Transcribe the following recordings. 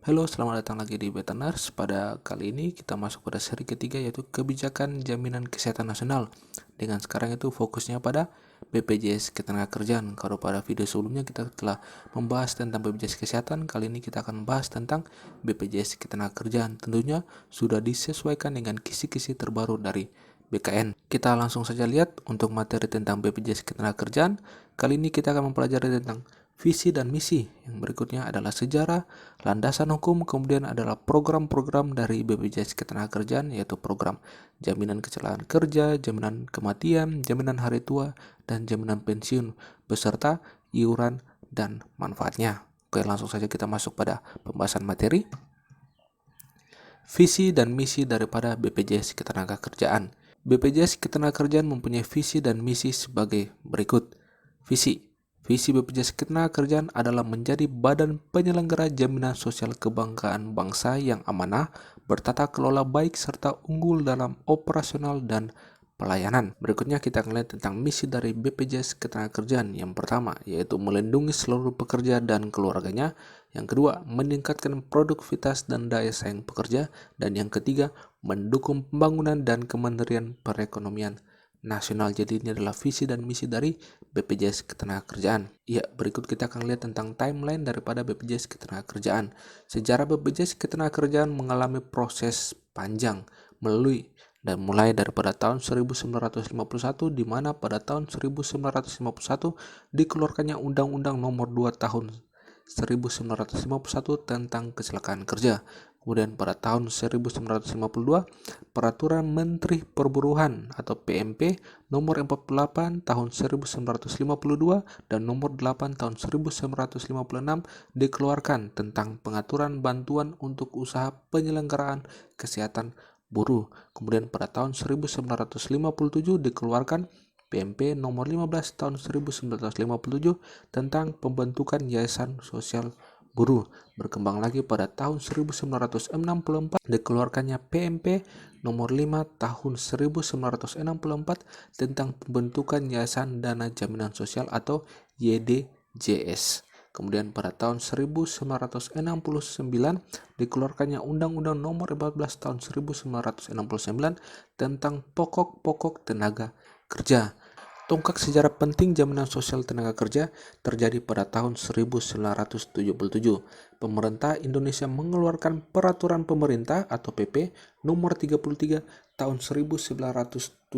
Halo, selamat datang lagi di Betanars. Pada kali ini kita masuk pada seri ketiga, yaitu kebijakan jaminan kesehatan nasional. Dengan sekarang itu fokusnya pada BPJS Ketenagakerjaan. Kalau pada video sebelumnya kita telah membahas tentang BPJS Kesehatan, kali ini kita akan membahas tentang BPJS Ketenagakerjaan. Tentunya sudah disesuaikan dengan kisi-kisi terbaru dari BKN. Kita langsung saja lihat untuk materi tentang BPJS Ketenagakerjaan. Kali ini kita akan mempelajari tentang visi dan misi. Yang berikutnya adalah sejarah, landasan hukum, kemudian adalah program-program dari BPJS Ketenagakerjaan, yaitu program jaminan kecelakaan kerja, jaminan kematian, jaminan hari tua, dan jaminan pensiun, beserta iuran dan manfaatnya. Oke, langsung saja kita masuk pada pembahasan materi. Visi dan misi daripada BPJS Ketenagakerjaan. BPJS Ketenagakerjaan mempunyai visi dan misi sebagai berikut. Visi BPJS Ketenagakerjaan adalah menjadi badan penyelenggara jaminan sosial kebanggaan bangsa yang amanah, bertata kelola baik, serta unggul dalam operasional dan pelayanan. Berikutnya kita akan lihat tentang misi dari BPJS Ketenagakerjaan. Yang pertama, yaitu melindungi seluruh pekerja dan keluarganya. Yang kedua, meningkatkan produktivitas dan daya saing pekerja. Dan yang ketiga, mendukung pembangunan dan kemandirian perekonomian nasional. Jadi ini adalah visi dan misi dari BPJS Ketenagakerjaan. Ya, berikut kita akan lihat tentang timeline daripada BPJS Ketenagakerjaan. Sejarah BPJS Ketenagakerjaan mengalami proses panjang mulai daripada tahun 1951, di mana pada tahun 1951 dikeluarkannya Undang-Undang Nomor 2 Tahun 1951 tentang kecelakaan kerja. Kemudian pada tahun 1952, Peraturan Menteri Perburuhan atau PMP nomor 48 tahun 1952 dan nomor 8 tahun 1956 dikeluarkan tentang pengaturan bantuan untuk usaha penyelenggaraan kesehatan buruh. Kemudian pada tahun 1957 dikeluarkan PMP nomor 15 tahun 1957 tentang pembentukan Yayasan Sosial Buruh. Berkembang lagi pada tahun 1964 dikeluarkannya PMP nomor 5 tahun 1964 tentang pembentukan Yayasan Dana Jaminan Sosial atau YDJS. Kemudian pada tahun 1969 dikeluarkannya Undang-Undang Nomor 14 tahun 1969 tentang pokok-pokok tenaga kerja. Tonggak sejarah penting jaminan sosial tenaga kerja terjadi pada tahun 1977. Pemerintah Indonesia mengeluarkan Peraturan Pemerintah atau PP nomor 33 tahun 1977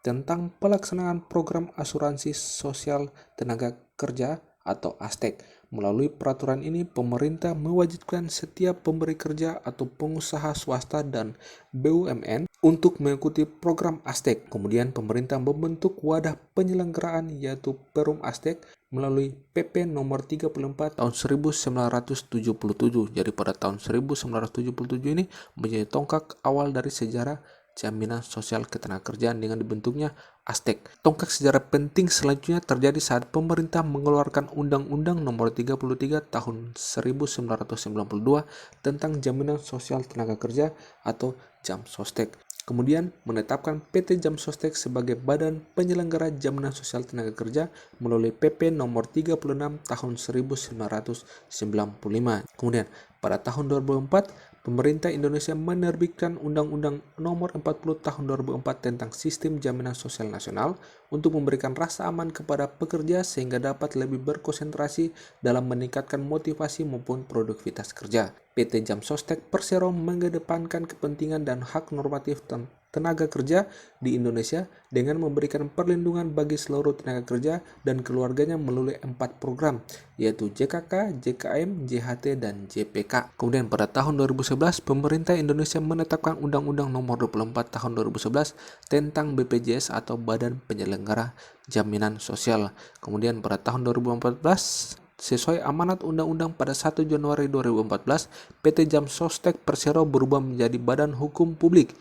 tentang pelaksanaan program asuransi sosial tenaga kerja atau ASTEK. Melalui peraturan ini, pemerintah mewajibkan setiap pemberi kerja atau pengusaha swasta dan BUMN untuk mengikuti program ASTEK. Kemudian pemerintah membentuk wadah penyelenggaraan yaitu Perum ASTEK melalui PP nomor 34 tahun 1977. Jadi pada tahun 1977 ini menjadi tonggak awal dari sejarah jaminan sosial ketenagakerjaan dengan dibentuknya ASTEK. Tonggak sejarah penting selanjutnya terjadi saat pemerintah mengeluarkan Undang-Undang Nomor 33 Tahun 1992 tentang Jaminan Sosial Tenaga Kerja atau Jamsostek. Kemudian menetapkan PT Jamsostek sebagai badan penyelenggara jaminan sosial tenaga kerja melalui PP nomor 36 tahun 1995. Kemudian pada tahun 2004 pemerintah Indonesia menerbitkan Undang-Undang Nomor 40 Tahun 2004 tentang Sistem Jaminan Sosial Nasional untuk memberikan rasa aman kepada pekerja sehingga dapat lebih berkonsentrasi dalam meningkatkan motivasi maupun produktivitas kerja. PT Jamsostek Persero mengedepankan kepentingan dan hak normatif tenaga kerja di Indonesia dengan memberikan perlindungan bagi seluruh tenaga kerja dan keluarganya melalui 4 program, yaitu JKK, JKM, JHT, dan JPK. Kemudian pada tahun 2011, pemerintah Indonesia menetapkan Undang-Undang Nomor 24 Tahun 2011 tentang BPJS atau Badan Penyelenggara Jaminan Sosial. Kemudian pada tahun 2014, sesuai amanat undang-undang pada 1 Januari 2014, PT Jamsostek Persero berubah menjadi badan hukum publik.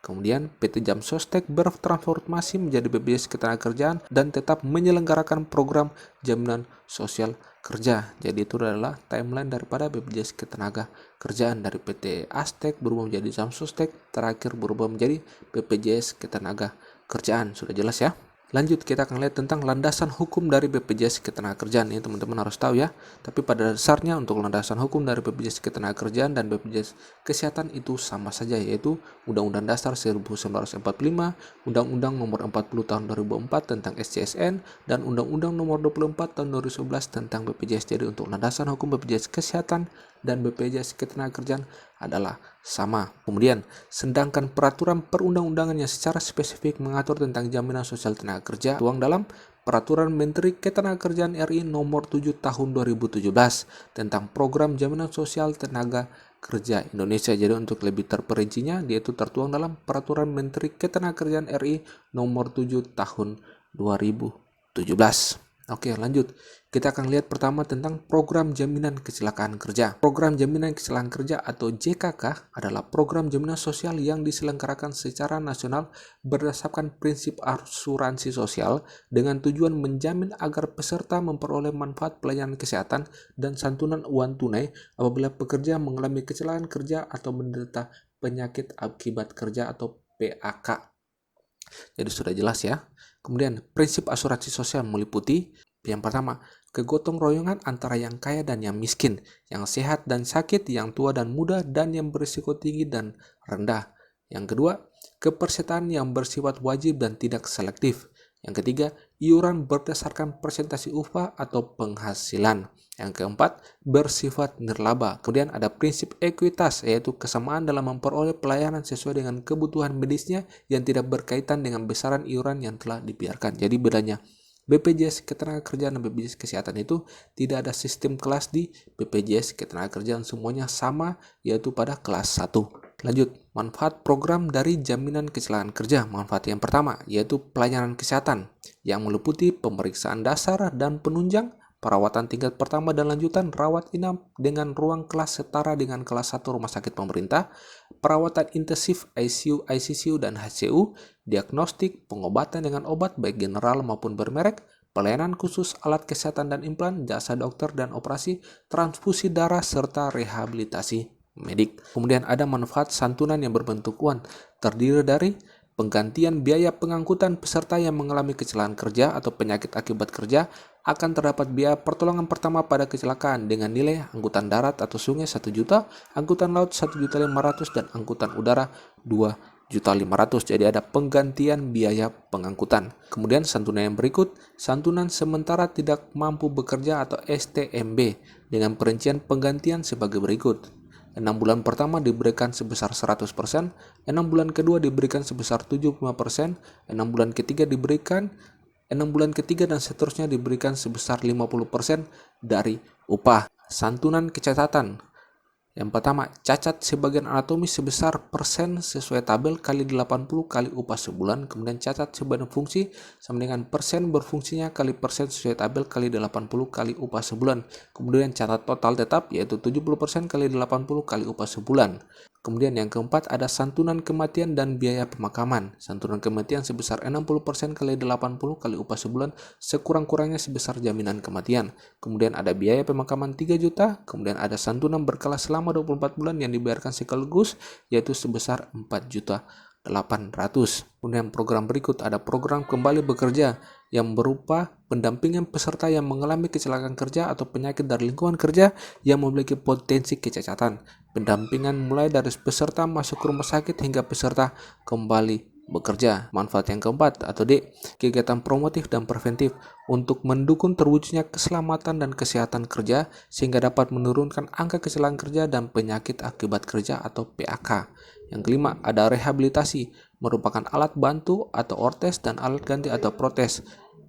Kemudian PT Jamsostek bertransformasi menjadi BPJS Ketenagakerjaan dan tetap menyelenggarakan program jaminan sosial kerja. Jadi itu adalah timeline daripada BPJS Ketenagakerjaan, dari PT ASTEK berubah menjadi Jamsostek, terakhir berubah menjadi BPJS Ketenagakerjaan. Sudah jelas ya? Lanjut, kita akan lihat tentang landasan hukum dari BPJS Ketenagakerjaan. Ini teman-teman harus tahu ya. Tapi pada dasarnya untuk landasan hukum dari BPJS Ketenagakerjaan dan BPJS Kesehatan itu sama saja, yaitu Undang-Undang Dasar 1945, Undang-Undang Nomor 40 Tahun 2004 tentang SCSN, dan Undang-Undang Nomor 24 Tahun 2011 tentang BPJS. Jadi untuk landasan hukum BPJS Kesehatan dan BPJS Ketenagakerjaan adalah sama. Kemudian, sedangkan peraturan perundang-undangan yang secara spesifik mengatur tentang jaminan sosial tenaga kerja tuang dalam Peraturan Menteri Ketenagakerjaan RI Nomor 7 Tahun 2017 tentang Program Jaminan Sosial Tenaga Kerja Indonesia. Jadi untuk lebih terperincinya, dia itu tertuang dalam Peraturan Menteri Ketenagakerjaan RI Nomor 7 Tahun 2017. Oke, lanjut. Kita akan lihat pertama tentang Program Jaminan Kecelakaan Kerja. Program Jaminan Kecelakaan Kerja atau JKK adalah program jaminan sosial yang diselenggarakan secara nasional berdasarkan prinsip asuransi sosial dengan tujuan menjamin agar peserta memperoleh manfaat pelayanan kesehatan dan santunan uang tunai apabila pekerja mengalami kecelakaan kerja atau menderita penyakit akibat kerja atau PAK. Jadi sudah jelas ya. Kemudian prinsip asuransi sosial meliputi yang pertama, kegotong royongan antara yang kaya dan yang miskin, yang sehat dan sakit, yang tua dan muda, dan yang berisiko tinggi dan rendah. Yang kedua, kepesertaan yang bersifat wajib dan tidak selektif. Yang ketiga, iuran berdasarkan persentase upah atau penghasilan. Yang keempat, bersifat nirlaba. Kemudian ada prinsip ekuitas, yaitu kesamaan dalam memperoleh pelayanan sesuai dengan kebutuhan medisnya yang tidak berkaitan dengan besaran iuran yang telah dibiarkan. Jadi bedanya BPJS Ketenagakerjaan dan BPJS Kesehatan itu tidak ada sistem kelas di BPJS Ketenagakerjaan, semuanya sama yaitu pada kelas 1. Lanjut, manfaat program dari jaminan kecelakaan kerja. Manfaat yang pertama yaitu pelayanan kesehatan yang meliputi pemeriksaan dasar dan penunjang, perawatan tingkat pertama dan lanjutan, rawat inap dengan ruang kelas setara dengan kelas 1 rumah sakit pemerintah, perawatan intensif ICU, ICCU, dan HCU, diagnostik, pengobatan dengan obat baik general maupun bermerek, pelayanan khusus alat kesehatan dan implan, jasa dokter dan operasi, transfusi darah, serta rehabilitasi medik. Kemudian ada manfaat santunan yang berbentuk uang, terdiri dari penggantian biaya pengangkutan peserta yang mengalami kecelakaan kerja atau penyakit akibat kerja, akan terdapat biaya pertolongan pertama pada kecelakaan dengan nilai angkutan darat atau sungai 1 juta, angkutan laut 1.500.000 dan angkutan udara 2.500.000. Jadi ada penggantian biaya pengangkutan. Kemudian santunan yang berikut, santunan sementara tidak mampu bekerja atau STMB dengan perincian penggantian sebagai berikut. 6 bulan pertama diberikan sebesar 100%, 6 bulan kedua diberikan sebesar 75%, 6 bulan ketiga diberikan 6 bulan ketiga dan seterusnya diberikan sebesar 50% dari upah. Santunan kecacatan. Yang pertama, cacat sebagian anatomis sebesar persen sesuai tabel kali 80 kali upah sebulan. Kemudian cacat sebagian fungsi sama dengan persen berfungsinya kali persen sesuai tabel kali 80 kali upah sebulan. Kemudian cacat total tetap yaitu 70% kali 80 kali upah sebulan. Kemudian yang keempat ada santunan kematian dan biaya pemakaman. Santunan kematian sebesar 60% kali 80 kali upah sebulan sekurang-kurangnya sebesar jaminan kematian. Kemudian ada biaya pemakaman 3 juta. Kemudian ada santunan berkala selama 24 bulan yang dibayarkan sekaligus yaitu sebesar 4.800.000. Kemudian program berikut ada program kembali bekerja yang berupa pendampingan peserta yang mengalami kecelakaan kerja atau penyakit dari lingkungan kerja yang memiliki potensi kecacatan. Pendampingan mulai dari peserta masuk ke rumah sakit hingga peserta kembali bekerja. Manfaat yang keempat atau D, kegiatan promotif dan preventif untuk mendukung terwujudnya keselamatan dan kesehatan kerja sehingga dapat menurunkan angka kecelakaan kerja dan penyakit akibat kerja atau PAK. Yang kelima, ada rehabilitasi, merupakan alat bantu atau ortes dan alat ganti atau protes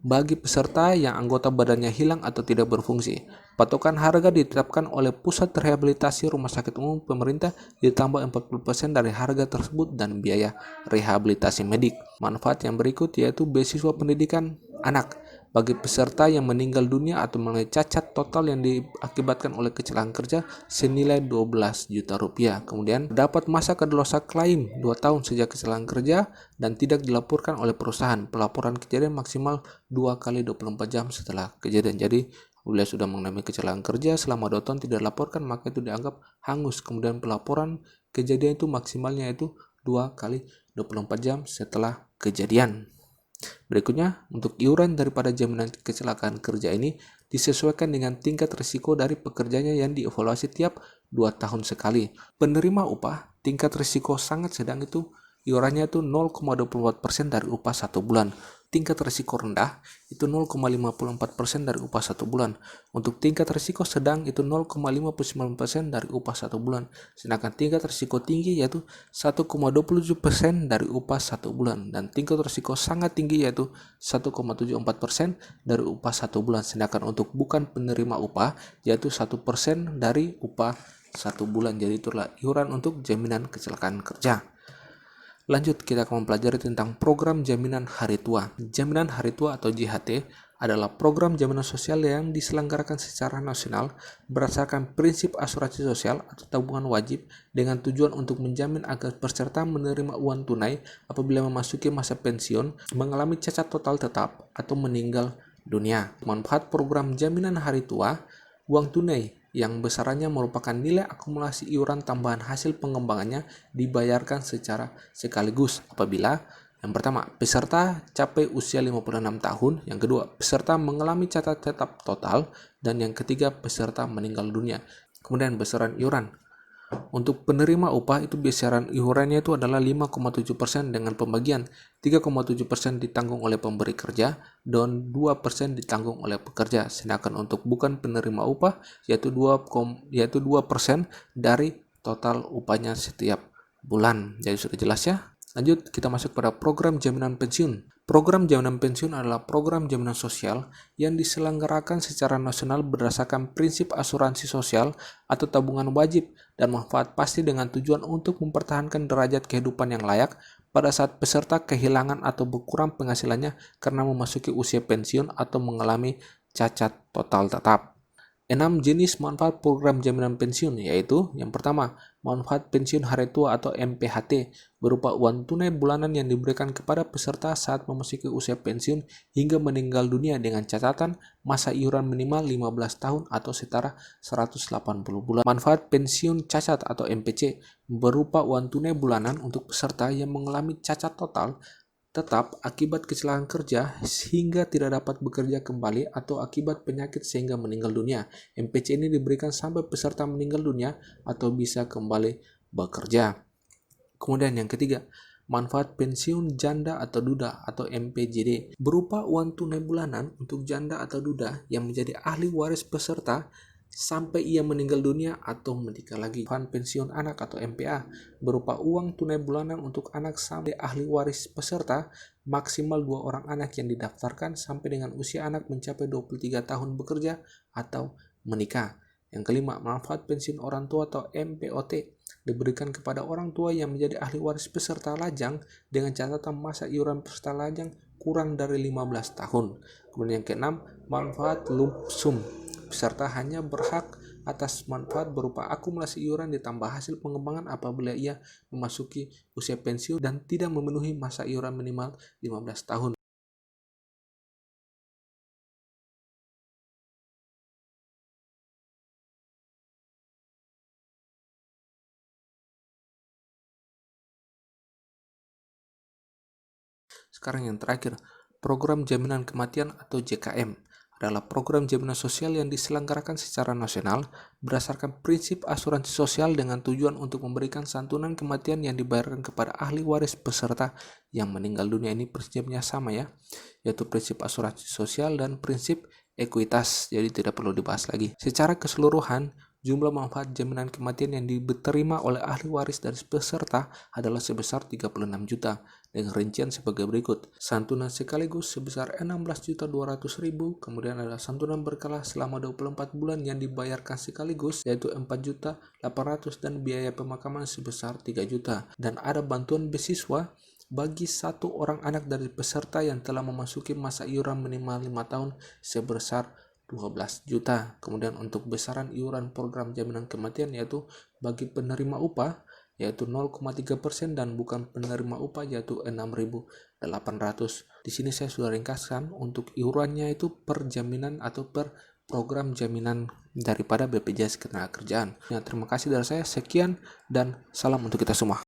bagi peserta yang anggota badannya hilang atau tidak berfungsi. Patokan harga ditetapkan oleh Pusat Rehabilitasi Rumah Sakit Umum Pemerintah ditambah 40% dari harga tersebut dan biaya rehabilitasi medik. Manfaat yang berikut yaitu beasiswa pendidikan anak bagi peserta yang meninggal dunia atau mengalami cacat total yang diakibatkan oleh kecelakaan kerja senilai 12 juta rupiah. Kemudian dapat masa kadaluarsa klaim 2 tahun sejak kecelakaan kerja dan tidak dilaporkan oleh perusahaan. Pelaporan kejadian maksimal 2 kali 24 jam setelah kejadian. Jadi bila sudah mengalami kecelakaan kerja selama 2 tahun tidak dilaporkan maka itu dianggap hangus. Kemudian pelaporan kejadian itu maksimalnya itu 2 kali 24 jam setelah kejadian. Berikutnya, untuk iuran daripada jaminan kecelakaan kerja ini disesuaikan dengan tingkat risiko dari pekerjanya yang dievaluasi tiap 2 tahun sekali. Penerima upah tingkat risiko sangat sedang itu iurannya itu 0,24% dari upah 1 bulan. Tingkat risiko rendah itu 0,54% dari upah 1 bulan. Untuk tingkat risiko sedang itu 0,59% dari upah 1 bulan. Sedangkan tingkat risiko tinggi yaitu 1,27% dari upah 1 bulan. Dan tingkat risiko sangat tinggi yaitu 1,74% dari upah 1 bulan. Sedangkan untuk bukan penerima upah yaitu 1% dari upah 1 bulan. Jadi itulah iuran untuk jaminan kecelakaan kerja. Lanjut, kita akan mempelajari tentang program jaminan hari tua. Jaminan hari tua atau JHT adalah program jaminan sosial yang diselenggarakan secara nasional berdasarkan prinsip asuransi sosial atau tabungan wajib dengan tujuan untuk menjamin agar peserta menerima uang tunai apabila memasuki masa pensiun, mengalami cacat total tetap, atau meninggal dunia. Manfaat program jaminan hari tua, uang tunai yang besarannya merupakan nilai akumulasi iuran tambahan hasil pengembangannya dibayarkan secara sekaligus apabila yang pertama, peserta capai usia 56 tahun, yang kedua, peserta mengalami cacat tetap total, dan yang ketiga, peserta meninggal dunia. Kemudian besaran iuran. Untuk penerima upah itu besaran iurannya itu adalah 5,7% dengan pembagian 3,7% ditanggung oleh pemberi kerja dan 2% ditanggung oleh pekerja. Sedangkan untuk bukan penerima upah yaitu 2% dari total upahnya setiap bulan. Jadi sudah jelas ya. Lanjut, kita masuk pada program jaminan pensiun. Program jaminan pensiun adalah program jaminan sosial yang diselenggarakan secara nasional berdasarkan prinsip asuransi sosial atau tabungan wajib dan manfaat pasti dengan tujuan untuk mempertahankan derajat kehidupan yang layak pada saat peserta kehilangan atau berkurang penghasilannya karena memasuki usia pensiun atau mengalami cacat total tetap. 6 jenis manfaat program jaminan pensiun yaitu yang pertama, manfaat pensiun hari tua atau MPHT berupa uang tunai bulanan yang diberikan kepada peserta saat memasuki usia pensiun hingga meninggal dunia dengan catatan masa iuran minimal 15 tahun atau setara 180 bulan. Manfaat pensiun cacat atau MPC berupa uang tunai bulanan untuk peserta yang mengalami cacat total tetap akibat kecelakaan kerja sehingga tidak dapat bekerja kembali atau akibat penyakit sehingga meninggal dunia. MPC ini diberikan sampai peserta meninggal dunia atau bisa kembali bekerja. Kemudian yang ketiga, manfaat pensiun janda atau duda atau MPJD berupa uang tunai bulanan untuk janda atau duda yang menjadi ahli waris peserta sampai ia meninggal dunia atau menikah lagi. Manfaat pensiun anak atau MPA berupa uang tunai bulanan untuk anak sampai ahli waris peserta maksimal 2 orang anak yang didaftarkan sampai dengan usia anak mencapai 23 tahun bekerja atau menikah. Yang kelima, manfaat pensiun orang tua atau MPOT diberikan kepada orang tua yang menjadi ahli waris peserta lajang dengan catatan masa iuran peserta lajang kurang dari 15 tahun. Kemudian yang keenam, manfaat lump sum. Peserta hanya berhak atas manfaat berupa akumulasi iuran ditambah hasil pengembangan apabila ia memasuki usia pensiun dan tidak memenuhi masa iuran minimal 15 tahun. Sekarang yang terakhir, program jaminan kematian atau JKM adalah program jaminan sosial yang diselenggarakan secara nasional berdasarkan prinsip asuransi sosial dengan tujuan untuk memberikan santunan kematian yang dibayarkan kepada ahli waris peserta yang meninggal dunia. Ini prinsipnya sama ya, yaitu prinsip asuransi sosial dan prinsip ekuitas, jadi tidak perlu dibahas lagi. Secara keseluruhan, jumlah manfaat jaminan kematian yang diterima oleh ahli waris dari peserta adalah sebesar 36 juta dengan rincian sebagai berikut. Santunan sekaligus sebesar 16.200.000, kemudian ada santunan berkala selama 24 bulan yang dibayarkan sekaligus yaitu 4.800.000 dan biaya pemakaman sebesar 3 juta. Dan ada bantuan beasiswa bagi 1 orang anak dari peserta yang telah memasuki masa iuran minimal 5 tahun sebesar 12 juta. Kemudian untuk besaran iuran program jaminan kematian yaitu bagi penerima upah yaitu 0,3% dan bukan penerima upah yaitu 6.800. Di sini saya sudah ringkaskan untuk iurannya itu per jaminan atau per program jaminan daripada BPJS Ketenagakerjaan. Ya, terima kasih dari saya, sekian dan salam untuk kita semua.